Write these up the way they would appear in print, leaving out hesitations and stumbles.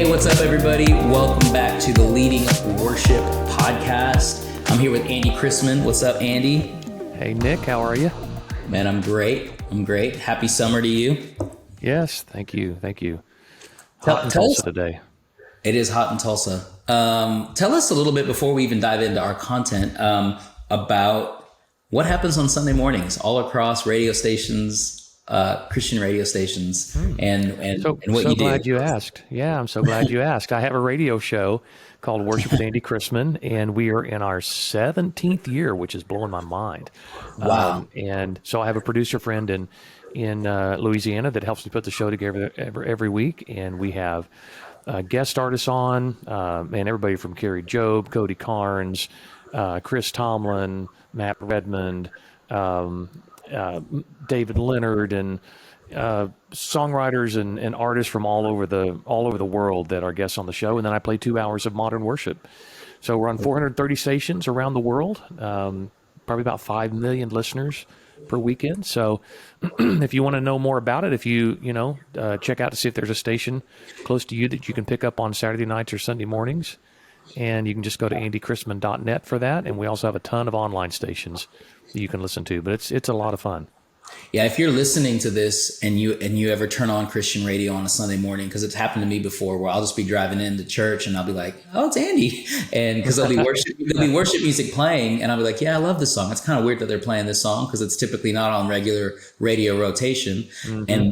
Hey, what's up, everybody? Welcome back to the Leading Worship Podcast. I'm here with Andy Chrisman. What's up, Andy? Hey, Nick. How are you? Man, I'm great. Happy summer to you. Yes, thank you. Tell Hot in Tulsa us, today. it is hot in Tulsa. Tell us a little bit before we even dive into our content about what happens on Sunday mornings all across radio stations, Christian radio stations, and what you do. Glad you asked. Yeah, I'm so glad you asked. I have a radio show called Worship with Andy Chrisman, and we are in our 17th year, which is blowing my mind. Wow. And so I have a producer friend in Louisiana that helps me put the show together every week, and we have guest artists on, and everybody from Carrie Job, Cody Carnes, Chris Tomlin, Matt Redmond, David Leonard, and songwriters and artists from all over the world that are guests on the show. And then I play 2 hours of modern worship. So we're on 430 stations around the world, probably about 5 million listeners per weekend. So if you want to know more about it, if you check out to see if there's a station close to you that you can pick up on Saturday nights or Sunday mornings. And you can just go to andychrisman.net for that. And we also have a ton of online stations that you can listen to, but it's a lot of fun. Yeah, if you're listening to this and you ever turn on Christian radio on a Sunday morning, because it's happened to me before, where I'll just be driving into church and I'll be like, "Oh, it's Andy," and because there'll be worship music playing, and I'll be like, "Yeah, I love this song." It's kind of weird that they're playing this song because it's typically not on regular radio rotation. Mm-hmm.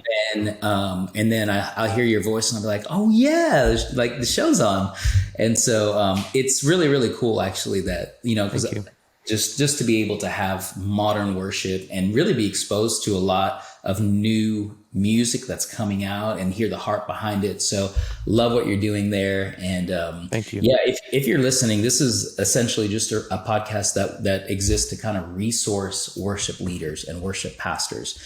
And then I'll hear your voice and I'll be like, "Oh yeah, like the show's on," and so it's really, really cool actually that because. Just to be able to have modern worship and really be exposed to a lot of new music that's coming out and hear the heart behind it. So love what you're doing there. And thank you. Yeah, if you're listening, this is essentially just a podcast that exists to kind of resource worship leaders and worship pastors.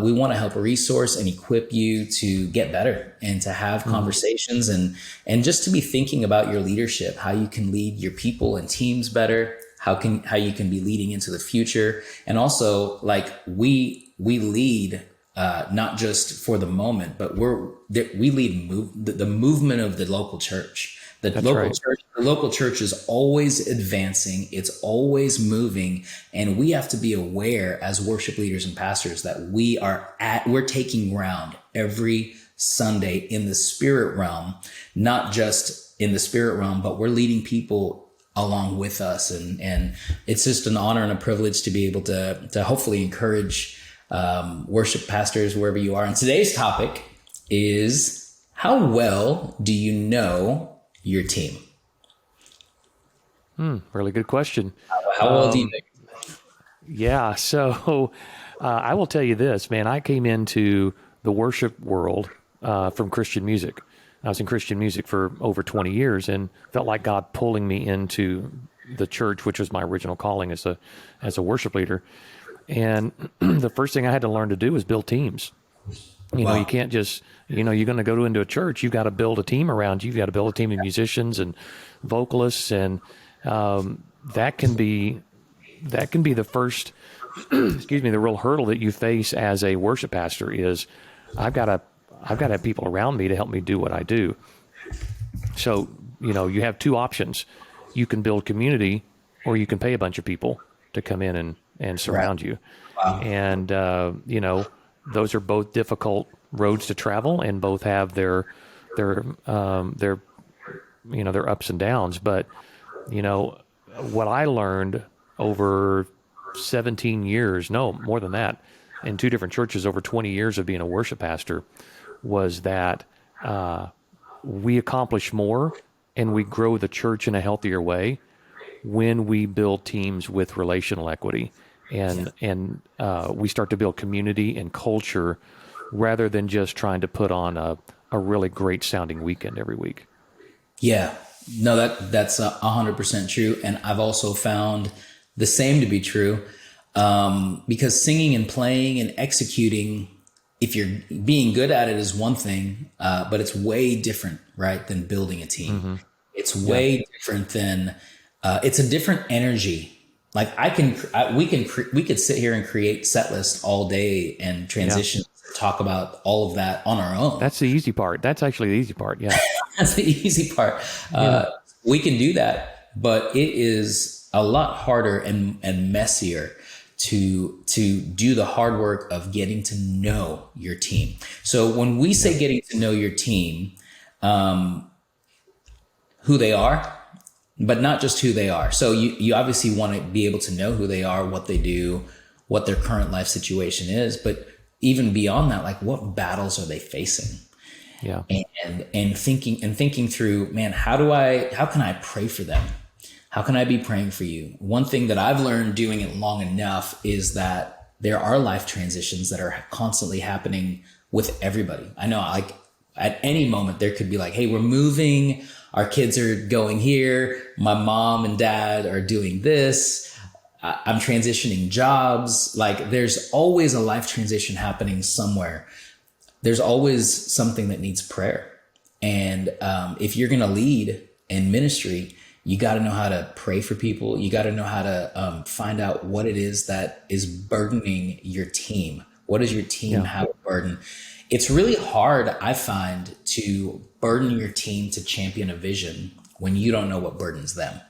We want to help resource and equip you to get better and to have conversations and just to be thinking about your leadership, how you can lead your people and teams better, how you can be leading into the future. And also, like, we lead not just for the moment, but we lead the movement of the local church. The local church is always advancing. It's always moving. And we have to be aware as worship leaders and pastors that we're taking ground every Sunday in the spirit realm, not just in the spirit realm, but we're leading people along with us. And it's just an honor and a privilege to be able to hopefully encourage worship pastors wherever you are. And today's topic is, how well do you know your team? Really good question. How well do you know? Yeah. So I will tell you this, man. I came into the worship world from Christian music. I was in Christian music for over 20 years and felt like God pulling me into the church, which was my original calling as a worship leader. And the first thing I had to learn to do was build teams. You can't just, you're going to go into a church, you've got to build a team around you. You've got to build a team of musicians and vocalists. And that can be the first, the real hurdle that you face as a worship pastor is I've got to have people around me to help me do what I do. So, you have two options. You can build community, or you can pay a bunch of people to come in and surround you. Wow. And, those are both difficult roads to travel, and both have their ups and downs. But, what I learned over 17 years, no, more than that, in two different churches over 20 years of being a worship pastor, was that we accomplish more and we grow the church in a healthier way when we build teams with relational equity and we start to build community and culture rather than just trying to put on a really great sounding weekend every week. Yeah, no, that's 100% true. And I've also found the same to be true because singing and playing and executing, if you're being good at it, is one thing, but it's way different, right, than building a team. Mm-hmm. It's way different than it's a different energy. Like we could sit here and create set lists all day and transition talk about all of that on our own. That's the easy part. That's actually the easy part. Yeah. That's the easy part. Yeah. We can do that, but it is a lot harder and messier to do the hard work of getting to know your team. So when we say getting to know your team, who they are, but not just who they are. So you obviously want to be able to know who they are, what they do, what their current life situation is, but even beyond that, like what battles are they facing? Yeah. And thinking through, man, how can I pray for them? How can I be praying for you? One thing that I've learned doing it long enough is that there are life transitions that are constantly happening with everybody. I know, like at any moment there could be like, hey, we're moving, our kids are going here, my mom and dad are doing this, I'm transitioning jobs. Like there's always a life transition happening somewhere. There's always something that needs prayer. And if you're going to lead in ministry, you got to know how to pray for people. You got to know how to find out what it is that is burdening your team. What does your team have a burden? It's really hard, I find, to burden your team to champion a vision when you don't know what burdens them.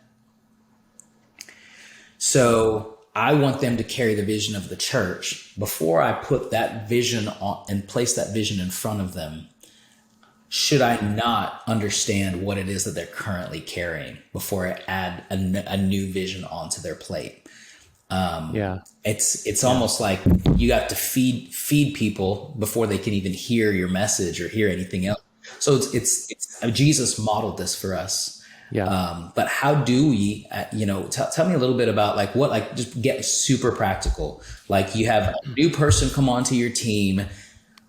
So I want them to carry the vision of the church. Before I put that vision on and place that vision in front of them, should I not understand what it is that they're currently carrying before I add a new vision onto their plate? It's almost like you got to feed people before they can even hear your message or hear anything else. So it's Jesus modeled this for us. Yeah. But how do we, tell me a little bit about just get super practical. Like you have a new person come onto your team.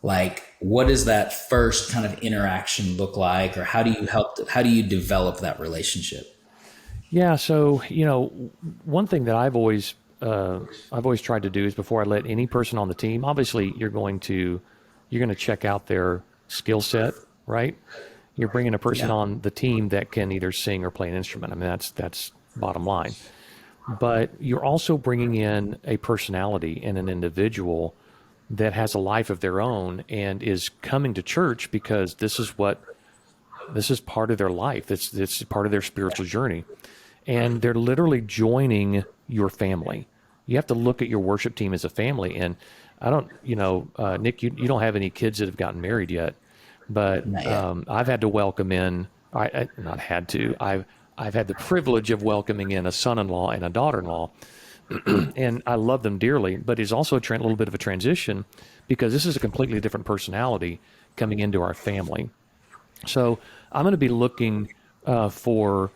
Like, what does that first kind of interaction look like? Or how do you develop that relationship? Yeah. So, one thing that I've always tried to do is before I let any person on the team, obviously you're going to check out their skill set, right? You're bringing a person on the team that can either sing or play an instrument. I mean, that's bottom line. But you're also bringing in a personality and an individual that has a life of their own and is coming to church because this is part of their life. It's part of their spiritual journey. And they're literally joining your family. You have to look at your worship team as a family. And I don't, Nick, you don't have any kids that have gotten married yet, but I've had to welcome in, I've had the privilege of welcoming in a son-in-law and a daughter-in-law. And I love them dearly, but it's also a little bit of a transition because this is a completely different personality coming into our family. So I'm going to be looking for,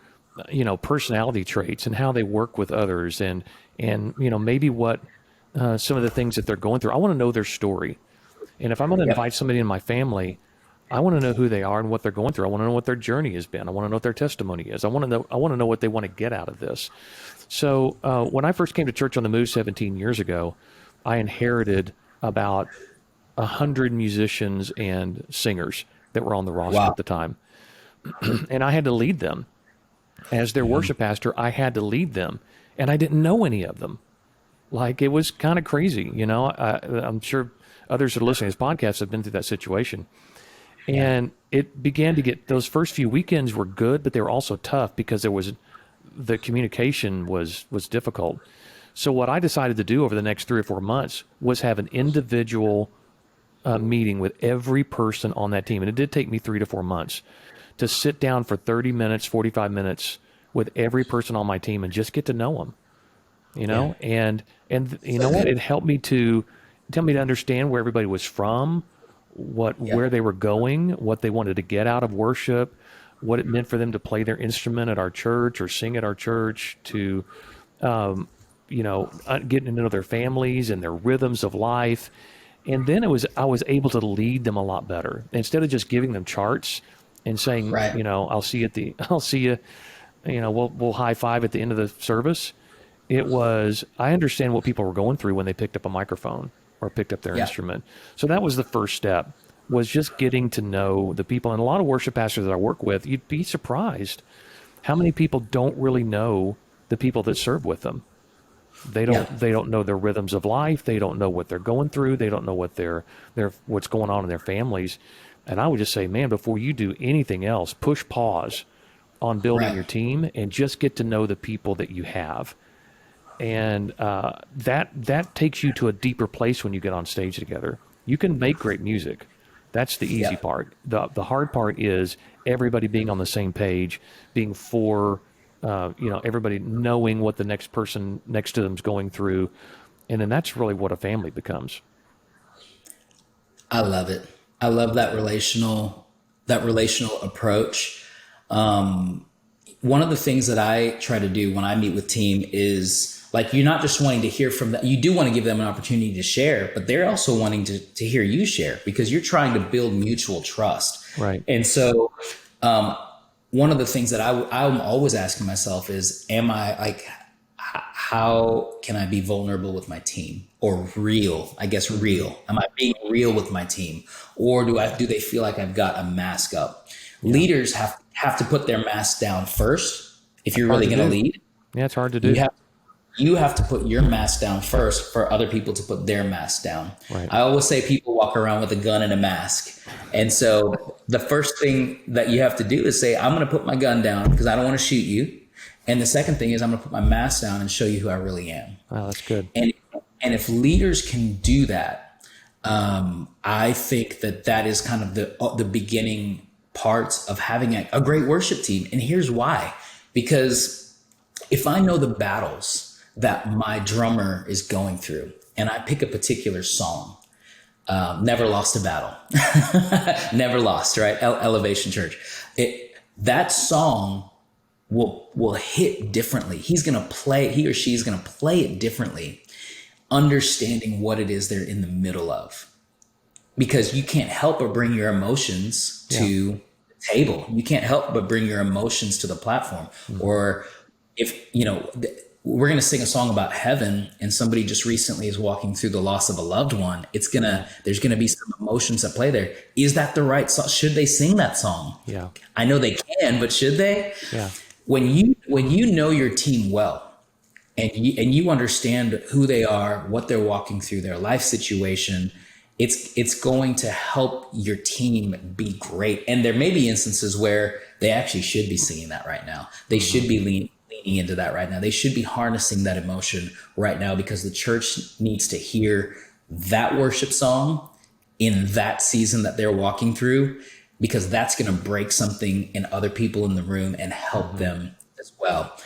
personality traits and how they work with others and maybe what some of the things that they're going through. I want to know their story. And if I'm going to invite somebody in my family, I want to know who they are and what they're going through. I want to know what their journey has been. I want to know what their testimony is. I want to know what they want to get out of this. So when I first came to church on the move 17 years ago, I inherited about 100 musicians and singers that were on the roster at the time. And I had to lead them. As their worship pastor, I had to lead them. And I didn't know any of them. Like, it was kind of crazy. I'm sure others that are listening to this podcast have been through that situation. And it began to get, those first few weekends were good, but they were also tough because the communication was difficult. So what I decided to do over the next 3 or 4 months was have an individual meeting with every person on that team. And it did take me 3 to 4 months to sit down for 30 minutes, 45 minutes with every person on my team and just get to know them, and you know what? It helped me to understand where everybody was from, where they were going, what they wanted to get out of worship, what it meant for them to play their instrument at our church or sing at our church, to getting to know their families and their rhythms of life. And then I was able to lead them a lot better. Instead of just giving them charts and saying, I'll see you, we'll high five at the end of the service. It was, I understand what people were going through when they picked up a microphone or picked up their instrument. So that was the first step, was just getting to know the people. And a lot of worship pastors that I work with, you'd be surprised how many people don't really know the people that serve with them. Yeah. They don't know their rhythms of life. They don't know what they're going through. They don't know what what's going on in their families. And I would just say, man, before you do anything else, push pause on building Right. your team and just get to know the people that you have. And that takes you to a deeper place when you get on stage together. You can make great music. That's the easy Yeah. part. The hard part is everybody being on the same page, being for everybody knowing what the next person next to them is going through, and then that's really what a family becomes. I love it. I love that relational approach. One of the things that I try to do when I meet with team is like, you're not just wanting to hear from them. You do want to give them an opportunity to share, but they're also wanting to hear you share, because you're trying to build mutual trust. Right. And so, one of the things that I'm always asking myself is, am I like, how can I be vulnerable with my team, or real? I guess real. Am I being real with my team, or do they feel like I've got a mask up? Yeah. Leaders have to put their mask down first. If you're Hard really to going to do. lead, Yeah, it's hard to do. you have to put your mask down first for other people to put their mask down. Right. I always say people walk around with a gun and a mask. And so the first thing that you have to do is say, I'm going to put my gun down because I don't want to shoot you. And the second thing is, I'm going to put my mask down and show you who I really am. Wow, that's good. And if leaders can do that, I think that is kind of the beginning parts of having a great worship team. And here's why. Because if I know the battles that my drummer is going through, and I pick a particular song, Never Lost a Battle, Never Lost, right? Elevation Church. That song will hit differently. He or she is going to play it differently, understanding what it is they're in the middle of. Because you can't help but bring your emotions to the table. You can't help but bring your emotions to the platform. Mm-hmm. Or if, we're going to sing a song about heaven and somebody just recently is walking through the loss of a loved one, there's going to be some emotions at play there. Is that the right song? Should they sing that song? Yeah. I know they can, but should they? Yeah. When you know your team well, and you understand who they are, what they're walking through, their life situation, it's going to help your team be great. And there may be instances where they actually should be singing that right now. They should be leaning into that right now. They should be harnessing that emotion right now, because the church needs to hear that worship song in that season that they're walking through, because that's going to break something in other people in the room and help them as well.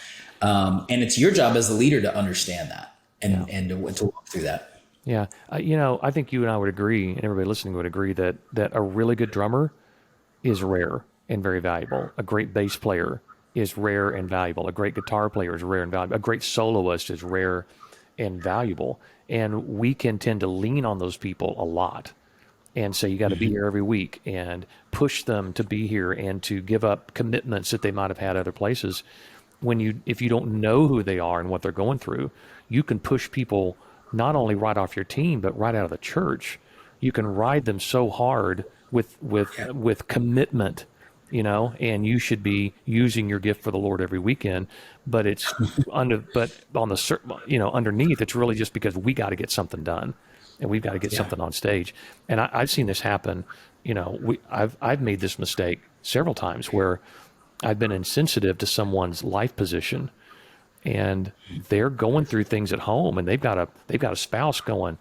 And it's your job as a leader to understand that and to walk through that. Yeah. I think you and I would agree, and everybody listening would agree, that a really good drummer is rare and very valuable. A great bass player is rare and valuable. A great guitar player is rare and valuable. A great soloist is rare and valuable. And we can tend to lean on those people a lot and say, you got to be here every week, and push them to be here and to give up commitments that they might have had other places. If you don't know who they are and what they're going through, you can push people not only right off your team, but right out of the church. You can ride them so hard with commitment, and you should be using your gift for the Lord every weekend. But it's underneath, it's really just because we got to get something done, and we've got to get something on stage. And I've seen this happen. I've made this mistake several times where I've been insensitive to someone's life position, and they're going through things at home, and they've got a spouse going,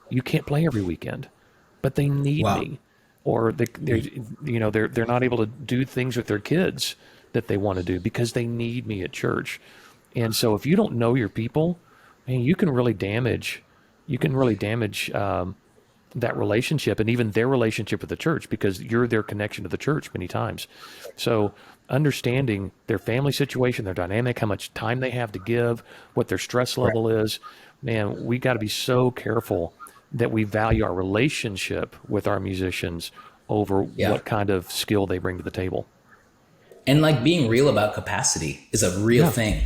you can't play every weekend, but they need me. Or they're not able to do things with their kids that they want to do because they need me at church. And so if you don't know your people, man, you can really damage that relationship, and even their relationship with the church, because you're their connection to the church many times. So understanding their family situation, their dynamic, how much time they have to give, what their stress level is, man, we got to be so careful that we value our relationship with our musicians over what kind of skill they bring to the table. And like, being real about capacity is a real thing.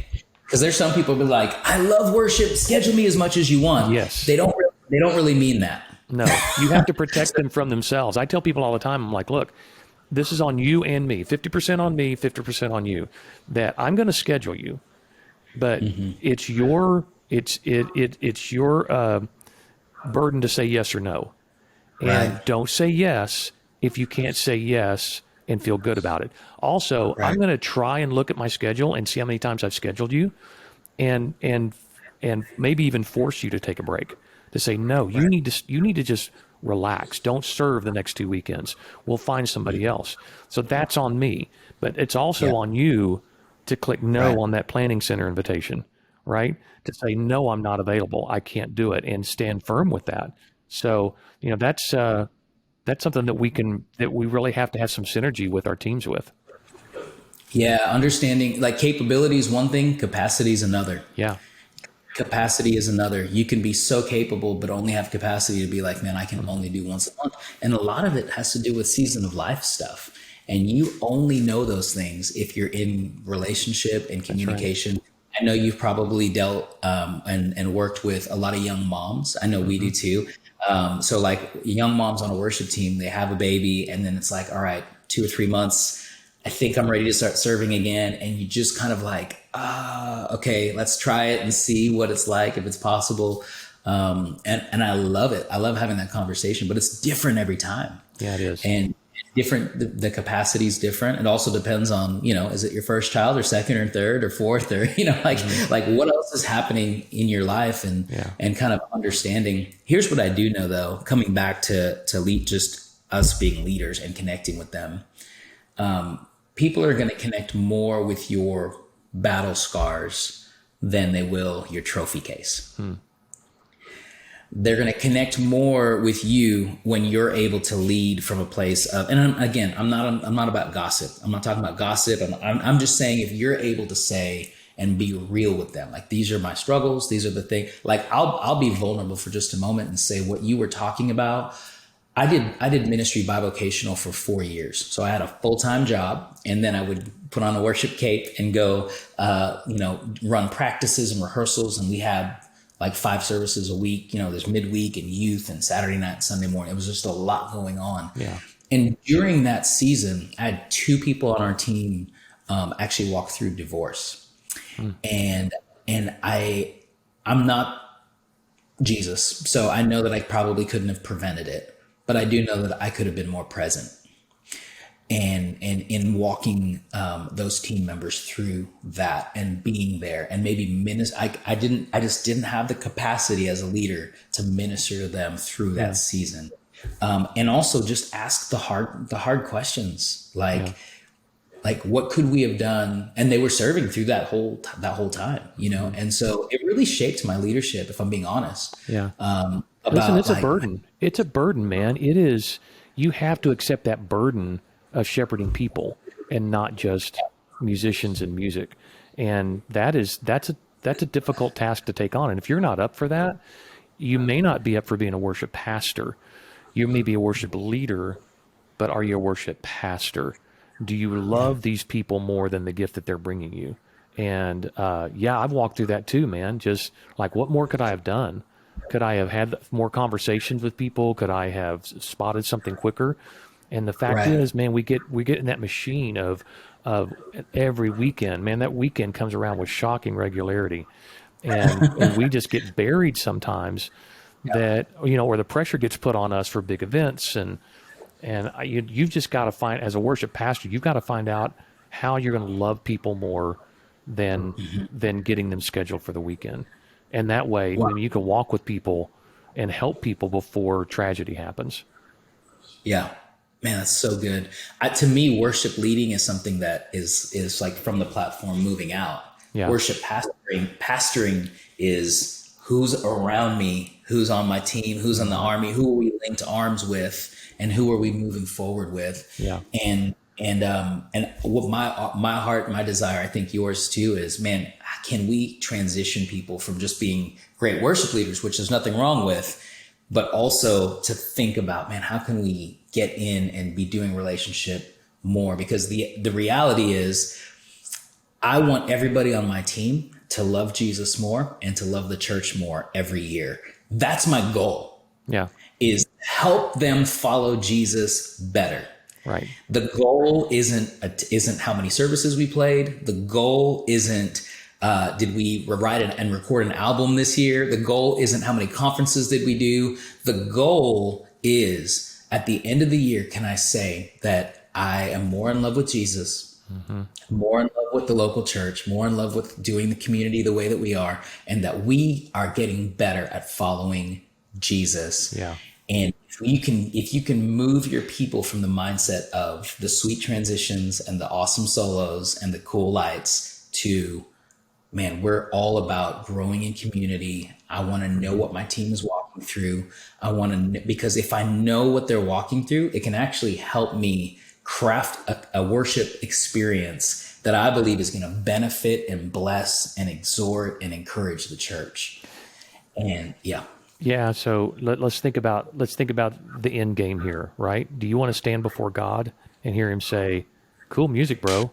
Because there's some people be like, I love worship, schedule me as much as you want. Yes. They don't really mean that. No, you have to protect them from themselves. I tell people all the time, I'm like, look, this is on you and me, 50% on me, 50% on you, that I'm going to schedule you, but it's your It's your burden to say yes or no. And Right. don't say yes if you can't say yes and feel good about it. Also, I'm Right. going to try and look at my schedule and see how many times I've scheduled you, and and and maybe even force you to take a break, to say no. Right. You need to just relax. Don't serve the next 2 weekends. We'll find somebody else. So that's on me, but it's Yeah. also on you to click Right. no on that planning center invitation, right? To say no, I'm not available. I can't do it, and stand firm with that. So that's something that we really have to have some synergy with our teams with. Yeah. Understanding like capability is one thing, capacity is another. Yeah, Capacity is another. You can be so capable, but only have capacity to be like, man, I can only do once a month. And a lot of it has to do with season of life stuff. And you only know those things if you're in relationship and that's right. communication. I know you've probably dealt and worked with a lot of young moms. I know we do Hmm. too. So like young moms on a worship team, they have a baby and then it's like, all right, 2 or 3 months, I think I'm ready to start serving again. And you just kind of like, okay, let's try it and see what it's like, if it's possible. And I love it. I love having that conversation, but it's different every time. Yeah, it is. And different, the capacity is different. It also depends on, is it your first child or second or third or fourth or, like what else is happening in your life Yeah, and kind of understanding. Here's what I do know though, coming back to lead, just us being leaders and connecting with them. People are going to connect more with your battle scars than they will your trophy case. They're going to connect more with you when you're able to lead from a place of, and I'm not about gossip. I'm not talking about gossip. I'm just saying if you're able to say and be real with them, like these are my struggles, these are the things. Like I'll be vulnerable for just a moment and say what you were talking about. I did ministry bivocational for 4 years. So I had a full-time job and then I would put on a worship cape and go, run practices and rehearsals. And we had like 5 services a week, there's midweek and youth and Saturday night, and Sunday morning. It was just a lot going on. yeah, And during that season, I had 2 people on our team actually walk through divorce. And, I'm not Jesus. So I know that I probably couldn't have prevented it, but I do know that I could have been more present and in walking those team members through that and being there and maybe minister. I just didn't have the capacity as a leader to minister to them through yeah, that season. And also just ask the hard questions yeah. like what could we have done? And they were serving through that whole time, and so it really shaped my leadership, if I'm being honest, Yeah. Listen, about it's a like, burden. It's a burden, man. It is. You have to accept that burden of shepherding people and not just musicians and music. And that's a difficult task to take on. And if you're not up for that, you may not be up for being a worship pastor. You may be a worship leader, but are you a worship pastor? Do you yeah, love these people more than the gift that they're bringing you? And yeah, I've walked through that too, man. Just like, what more could I have done? Could I have had more conversations with people? Could I have spotted something quicker? And the fact right, is, man, we get in that machine of every weekend. Man, that weekend comes around with shocking regularity, and we just get buried sometimes. yeah, That or the pressure gets put on us for big events, you've just got to find, as a worship pastor, you've got to find out how you're going to love people more than getting them scheduled for the weekend. And that way, I wow, mean, you can walk with people and help people before tragedy happens. yeah. Man, that's so good. To me, worship leading is something that is like from the platform moving out. Yeah, Worship pastoring is who's around me, who's on my team, who's in the army, who are we linked arms with, and who are we moving forward with. yeah, And what my heart, my desire, I think yours too, is, man, can we transition people from just being great worship leaders, which there's nothing wrong with, but also to think about, man, how can we get in and be doing relationship more? Because the reality is, I want everybody on my team to love Jesus more and to love the church more every year. That's my goal, yeah, is help them follow Jesus better. right. The goal isn't how many services we played. The goal isn't Did we write and record an album this year? The goal isn't how many conferences did we do. The goal is, at the end of the year, can I say that I am more in love with Jesus, more in love with the local church, more in love with doing the community the way that we are, and that we are getting better at following Jesus. Yeah. And if you can move your people from the mindset of the sweet transitions and the awesome solos and the cool lights to, man, we're all about growing in community. I want to know what my team is walking through. I want to, because if I know what they're walking through, it can actually help me craft a worship experience that I believe is going to benefit and bless and exhort and encourage the church. And yeah. Yeah. So let's think about the end game here, right? Do you want to stand before God and hear him say, "Cool music, bro.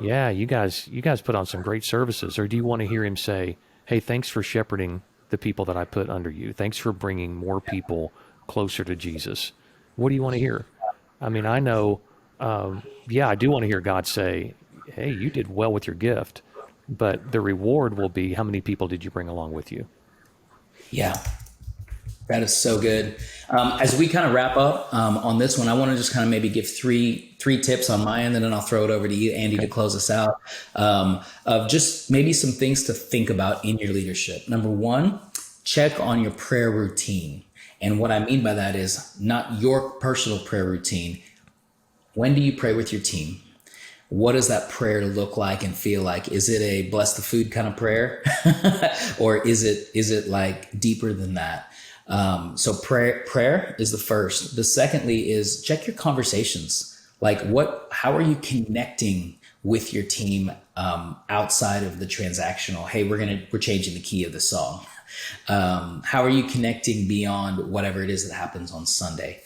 Yeah, you guys put on some great services," or do you want to hear him say, "Hey, thanks for shepherding the people that I put under you. Thanks for bringing more people closer to Jesus"? What do you want to hear? I mean, I know, I do want to hear God say, "Hey, you did well with your gift," but the reward will be, how many people did you bring along with you? Yeah, that is so good. As we kind of wrap up on this one, I want to just kind of maybe give three tips on my end, and then I'll throw it over to you, Andy, to close us out, of just maybe some things to think about in your leadership. Number one, check on your prayer routine. And what I mean by that is not your personal prayer routine. When do you pray with your team? What does that prayer look like and feel like? Is it a bless the food kind of prayer? Or is it like deeper than that? So prayer is the first. The secondly is check your conversations. Like how are you connecting with your team outside of the transactional? Hey, we're changing the key of the song. How are you connecting beyond whatever it is that happens on Sunday?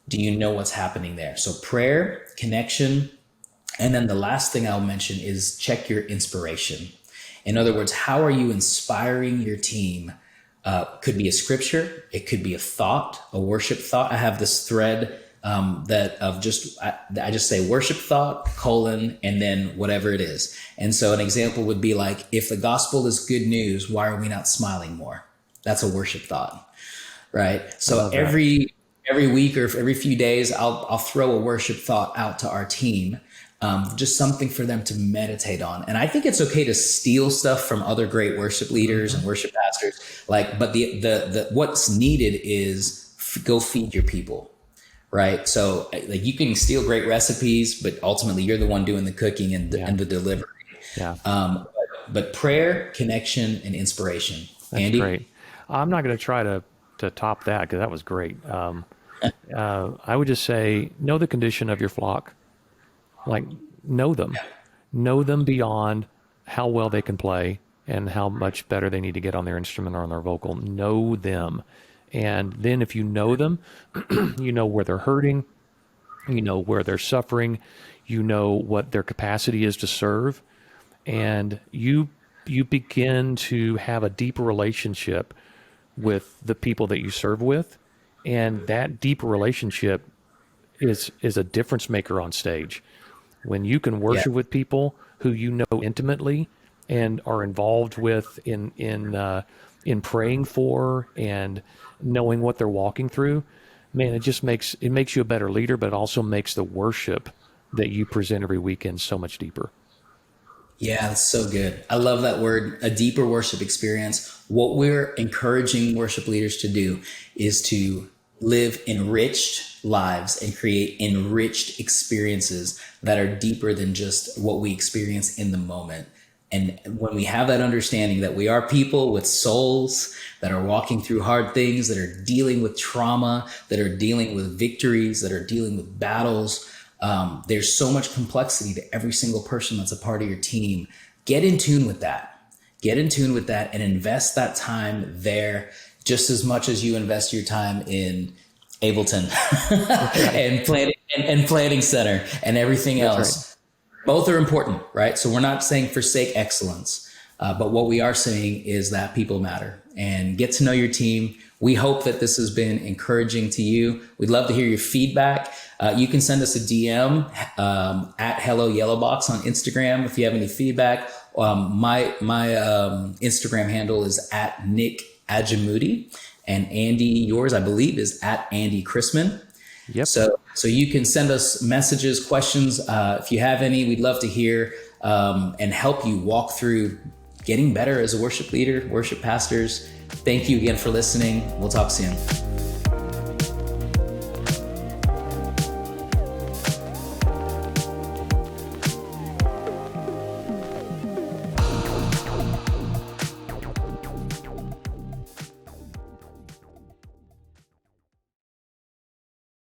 Do you know what's happening there? So prayer, connection, and then the last thing I'll mention is check your inspiration. In other words, how are you inspiring your team? Could be a scripture. It could be a thought, a worship thought. I have this thread I just say worship thought, and then whatever it is. And so an example would be like, if the gospel is good news, why are we not smiling more? That's a worship thought, right? So every week or every few days, I'll throw a worship thought out to our team. Just something for them to meditate on. And I think it's okay to steal stuff from other great worship leaders and worship pastors. But the what's needed is go feed your people, right? So like you can steal great recipes, but ultimately you're the one doing the cooking and the delivery. Yeah. But prayer, connection, and inspiration. That's Andy? Great. I'm not going to try to top that because that was great. I would just say, know the condition of your flock. Like, know them beyond how well they can play and how much better they need to get on their instrument or on their vocal. Know them. And then if you know them, you know where they're hurting, you know where they're suffering, you know what their capacity is to serve. And you begin to have a deeper relationship with the people that you serve with. And that deeper relationship is a difference maker on stage. When you can worship with people who you know intimately and are involved with in praying for and knowing what they're walking through, man, it makes you a better leader, but it also makes the worship that you present every weekend so much deeper. Yeah, that's so good. I love that word, a deeper worship experience. What we're encouraging worship leaders to do is to live enriched lives and create enriched experiences that are deeper than just what we experience in the moment. And when we have that understanding that we are people with souls that are walking through hard things, that are dealing with trauma, that are dealing with victories, that are dealing with battles, there's so much complexity to every single person that's a part of your team. Get in tune with that. Get in tune with that and invest that time there just as much as you invest your time in Ableton and planning center and everything else. Right. Both are important, right? So we're not saying forsake excellence, but what we are saying is that people matter and get to know your team. We hope that this has been encouraging to you. We'd love to hear your feedback. You can send us a DM at Hello Yellowbox on Instagram if you have any feedback, My Instagram handle is at Nick Ajamuti, and Andy, yours I believe is at Andy Chrisman. Yep. So you can send us messages, questions. If you have any, we'd love to hear and help you walk through getting better as a worship leader, worship pastors. Thank you again for listening. We'll talk soon.